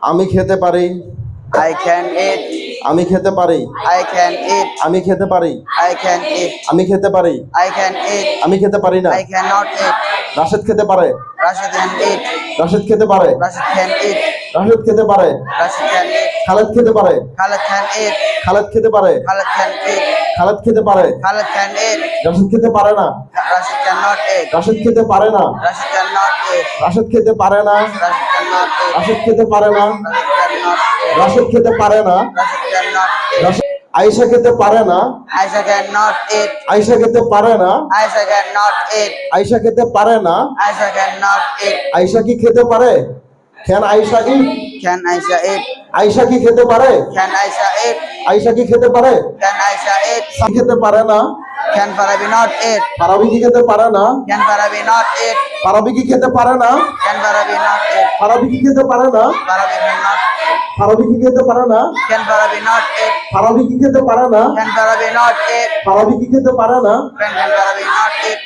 আমি খেতে পারি। I can eat. আমি খেতে পারি। I can eat. আমি খেতে পারি। I can eat. আমি খেতে পারি। I can eat. আমি খেতে পারি না। I cannot eat. রাশেদ খেতে পারে। Rashid can eat. রাশেদ খেতে পারে। Rashid can eat. রাশেদ খেতে পারে। Rashid can eat. খালেদ খেতে পারে। Khalid can eat. খালেদ খেতে পারে। Khalid can eat. খালেদ খেতে পারে। Khalid can eat. রাশেদ খেতে পারে না। Rashid cannot eat. রাশেদ খেতে পারে না। Rashid cannot eat. রাশেদ খেতে পারে না। Rashid cannot eat. রাশেদ খেতে পারে না। Rashid cannot eat. রাশেদ খেতে পারে না। Rashid cannot eat. Rashed Ayesha খেতে পারে না। Aisha cannot eat. আয়েশা খেতে পারে না। Aisha cannot eat. আয়েশা খেতে পারে না। Aisha cannot eat. আয়েশা কি খেতে পারে? Can Ayesha it? Can Aisha eat? Ayesha কি খেতে পারে? Can Aisha eat? আয়েশা কি খেতে পারে? Can Aisha eat? সামি খেতে পারে না। Can Farabi not eat? Farabi কি খেতে পারে না? Can Farabi not eat? Farabi কি খেতে পারে না? Can Farabi not eat? Farabi কি খেতে পারে না? Farabi cannot eat. ফারাবি কি খেতে পারে না? Can Farabi not eat? Farabi কি খেতে পারে না? Can Farabi not eat? Farabi কি খেতে পারে না? Can Farabi not eat?